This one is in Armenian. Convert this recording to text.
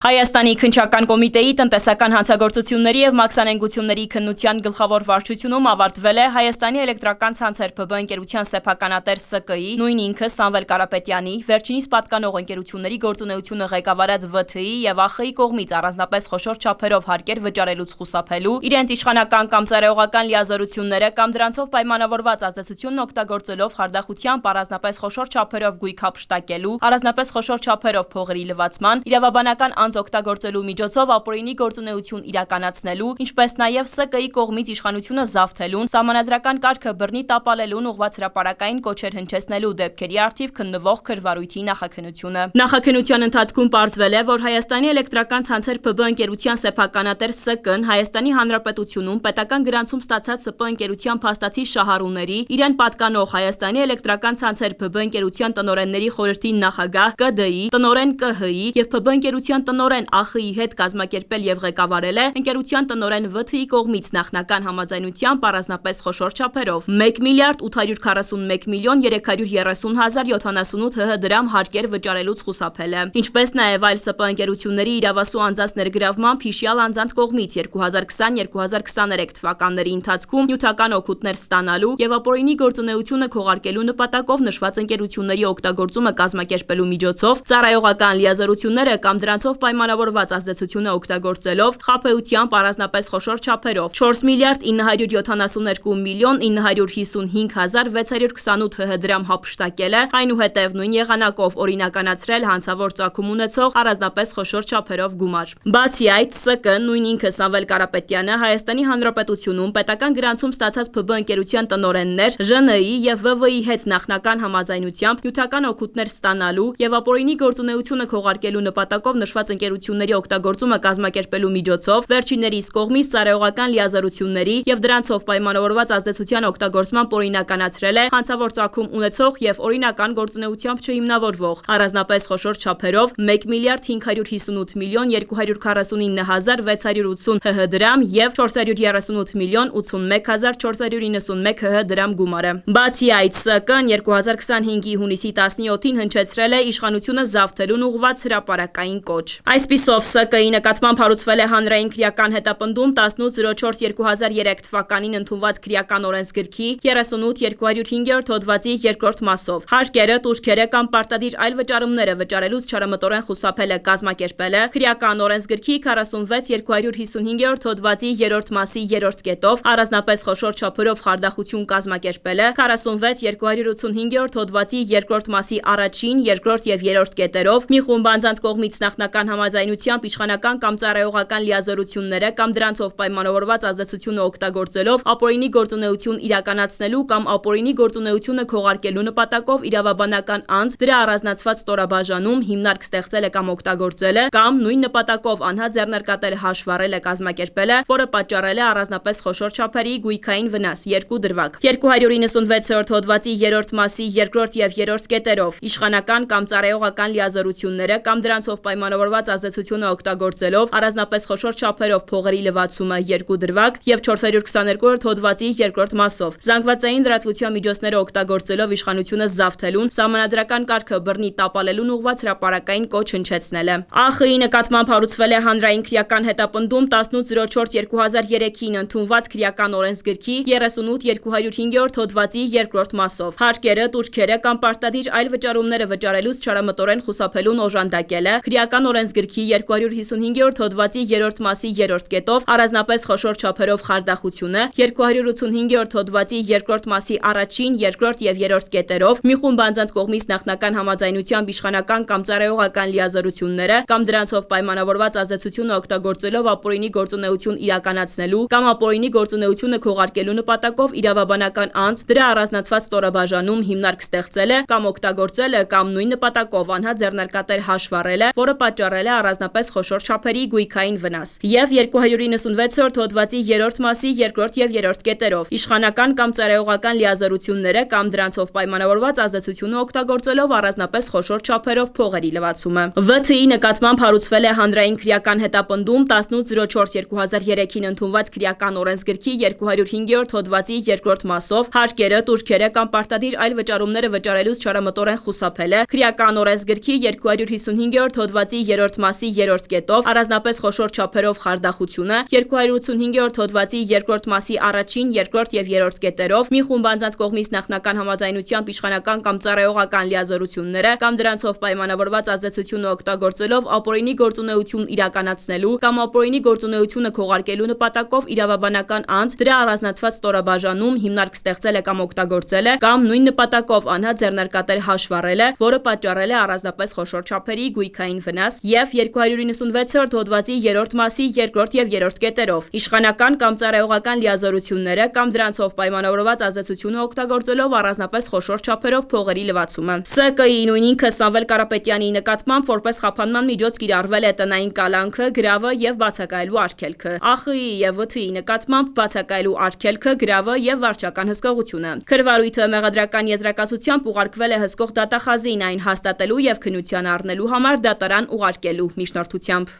Հայաստանի քննչական կոմիտեի տնտեսական հանցագործությունների և մաքսանենգությունների քննության գլխավոր վարչությունում ավարտվել է Հայաստանի էլեկտրական ցանցեր ՓԲ ընկերության սեփականատեր ՍԿ-ի, նույն ինքը Սամվել Կարապետյանի, վերջինիս պատկանող ընկերությունների գործունեությունը ղեկավարած ՎԹԻ և ԱԽ-ի կողմից առանձնապես խոշոր չափերով հարկեր վճարելուց խուսափելու, իրենց իշխանական կամ ծառայողական լիազորությունները կամ դրանցով պայմանավորված ազդեցությունն օգտագործելով խարդախությամբ առանձնապես խոշոր չափերով գույք հափշտակելու, առանձնապես խոշոր չափերով փողերի լվացման, իրավաբանական օգտագործելու միջոցով ապօրինի գործունեություն իրականացնելու, ինչպես նաև ՍԿ-ի կողմից իշխանությունը զավթելուն, սահմանադրական կարգը բռնի տապալելուն ուղղված հրապարակային կոչեր հնչեցնելու դեպքերի առթիվ քննվող քրվարույթի նախաքննությունը։ Նախաքննության ընթացքում պարզվել է, որ Հայաստանի էլեկտրական ցանցեր ՓԲ ընկերության սեփականատեր ՍԿ-ն Հայաստանի Հանրապետությունում պետական գրանցում ստացած ՍՊ ընկերության փաստացի շահառուների, իրեն պատկանող Հայաստանի էլեկտրական ցանցեր ԲԲ ընկերության տնօրենների խորհրդի նախագահ ԿԴ-ի, տնօրեն ԿՀ-ի և ՓԲ ընկերության տնօրեն ԱԽ-ի հետ կազմակերպել և ղեկավարել է ընկերության տնօրեն ՎԹԻ-ի կողմից նախնական համաձայնությամբ առանձնապես խոշոր չափերով 1 միլիարդ 841 միլիոն 330 հազար 78 ՀՀ դրամ հարկեր վճարելուց խուսափելը, ինչպես նաև այլ ՍՊ ընկերությունների իրավասու անձանց ներգրավմամբ հիշյալ անձանց կողմից 2020-2023 թվականների ընթացքում նյութական օգուտներ ստանալու և ապօրինի գործունեությունը քողարկելու նպատակով նշված ընկերությունների օգտագործումը կազմակերպելու միջոցով ծառայողական լիազորությունները կամ դրանցով պայմանավորված ազդեցությունը օգտագործելով խաբեությամբ առանձնապես խոշոր չափերով 4 միլիարդ 972 միլիոն 955 հազար 628 ՀՀ դրամ հափշտակելը, այնուհետև նույն եղանակով օրինականացրել հանցավոր ծագում ունեցող առանձնապես խոշոր չափերով գումար։ Բացի այդ, ՍԿ-ն, նույն ինքը Սամվել Կարապետյանը Հայաստանի Հանրապետությունում պետական գրանցում ստացած ՓԲ ընկերության տնօրեններ, ԺՆ-ի և ՎՎ-ի հետ նախնական համաձայնությամբ նյութական օգուտներ ստանալու և ապօրինի գործունեությունը քողարկելու նպատակով նշված ընկերությունների օգտագործումը կազմակերպելու միջոցով վերջիններիս կողմից ծառայողական լիազորությունների և դրանցով պայմանավորված ազդեցության օգտագործման օրինականացրել է հանցավոր ծագում ունեցող և օրինական գործունեությամբ չհիմնավորվող առանձնապես խոշոր չափերով 1 միլիարդ 558 միլիոն 249 հազար 680 ՀՀ դրամ և 438 միլիոն 81 հազար 491 ՀՀ դրամ գումարը։ Բացի այդ, ՍԿ-ն 2025-ի հունիսի 17-ին հնչեցրել է իշխանությունը զավթելուն ուղղված հրապարակային կոչ։ Այսպիսով, ՍԿ-ի նկատմամբ հարուցվել է հանրային քրեական հետապնդում 1804/2003 թվականին ընդունված քրեական օրենսգրքի 38-205 հոդվածի 2-րդ մասով հարկերը, տուրքերը կամ պարտադիր այլ վճարումները վճարելուց չարամտորեն խուսափելը կազմակերպելը, քրեական օրենսգրքի 46-255 հոդվածի 3-րդ մասի 3-րդ կետով առանձնապես խոշոր չափերով խարդախություն կազմակերպելը, 46-285 հոդվածի 2-րդ մասի 1-ին, 2-րդ և 3-րդ կետերով մի խումբ անձանց կողմից նախնական համաձայնությամբ իշխանական կամ ծառայողական լիազորությունները կամ դրանցով պայմանավորված ազդեցությունը օգտագործելով ապօրինի գործունեություն իրականացնելու կամ ապօրինի գործունեությունը քողարկելու նպատակով իրավաբանական անձ, դրա առանձնացված ստորաբաժանում հիմնարկ ստեղծելը կամ օգտագործելը կամ նույն նպատակով անհատ ձեռնարկատել հաշվառելը կազմակերպելը, որը պատճառել է առանձնապես խոշոր չափերի գույքային վնաս, 2 դրվագ։ 296-րդ հոդվածի 3-րդ մասի 2-րդ և 3-րդ կետերով իշխանական կամ ծառայողական լիազորությունները կամ դրանցով պայմանավորված ազդեցությունը օգտագործելով առանձնապես խոշոր չափերով փողերի լվացումը, 2 դրվագ և 422-րդ հոդվածի 2-րդ մասով զանգվածային լրատվության միջոցները օգտագործելով իշխանությունը զավթելուն, սահմանադրական կարգը բռնի տապալելուն ուղղված հրապարակային կոչ հնչեցնելը։ ԱԽ-ի նկատմամբ հարուցվել է հանրային քրեական հետապնդում 1804/2003-ին ընդունված քրեական օրենսգրքի 38-205 հոդվածի 2-րդ մասով հարկերը, տուրքերը կամ պարտադիր այլ վճարումները վճարելուց չարամտորեն խուսափելուն օժանդակելը, քրեական օրենսգրքի 255 հոդվածի 3-րդ մասի 3-րդ կետով առանձնապես խոշոր չափերով խարդախությունը, 285 հոդվածի 2-րդ մասի 1-ին, 2-րդ և 3-րդ կետերով մի խումբ անձանց կողմից նախնական համաձայնությամբ իշխանական կամ ծառայողական լիազորությունները կամ դրանցով պայմանավորված ազդեցությունը օգտագործելով ապօրինի գործունեություն իրականացնելու կամ ապօրինի գործունեությունը քողարկելու նպատակով իրավաբանական անձ, դրա առանձնացված ստորաբաժանում հիմնարկ ստեղծելը կամ օգտագործելը կամ նույն նպատակով անհատ ձեռնարկատել հաշվառելը, որը պատճառել է առանձնապես խոշոր չափերի գույքային վնաս, և 296-րդ հոդվածի 3-րդ մասի 2-րդ և 3-րդ կետերով իշխանական կամ ծառայողական լիազորությունները կամ դրանցով պայմանավորված ազդեցությունը օգտագործելով առանձնապես խոշոր չափերով փողերի լվացումը։ ՎԹԻ-ի նկատմամբ հարուցվել է հանրային քրեական հետապնդում 1804/2003-ին ընդունված քրեական օրենսգրքի 205-րդ հոդվածի 2-րդ մասով հարկերը, տուրքերը կամ պարտադիր այլ վճարումները վճարելուց չարամտորեն խուսափելը, քրեական օրենսգրքի 255-րդ հոդվածի 3-րդ մասի 3-րդ կետով առանձնապես խոշոր չափերով խարդախությունը, 285-րդ հոդվածի 2-րդ մասի 1-ին, 2-րդ եւ 3-րդ կետերով մի խումբ անձանց կողմից նախնական համաձայնությամբ իշխանական կամ ծառայողական լիազորությունները կամ դրանցով պայմանավորված ազդեցությունը օգտագործելով ապօրինի գործունեություն իրականացնելու կամ ապօրինի գործունեությունը քողարկելու նպատակով իրավաբանական անձ դրա առանձնացված ստորաբաժանում հիմնարկ ստեղծել է կամ օգտագործել է կամ նույն նպատակով անհատ ձեռնարկատեր հաշվառել է, որը պատճառել է առանձնապես խոշոր չափերի գույքային վնաս եւ 296-րդ հոդվածի 3-րդ մասի 2-րդ եւ 3-րդ կետերով իշխանական կամ ծառայողական լիազորությունները կամ դրանցով պայմանավորված ազդեցությունը օգտագործելով առանձնապես խոշոր չափերով փողերի լվացումը։ ՍԿ-ի նույն ինքը Սամվել Կարապետյանի նկատմամբ որպես խափանման միջոց կիրառվել է տնային կալանքը, գրավը եւ բացակայելու արգելքը։ ԱԽ-ի եւ ՎԹ-ի նկատմամբ բացակայելու արգելքը, գրավը եւ վարչական հսկողությունը։ Քրվարույթը մեղադրական եզրակացությամբ ուղարկվել է հսկող դատախազին այն հաստատելու եւ քննության առնելու համար դատարան ուղարկելու միջնորդությամբ։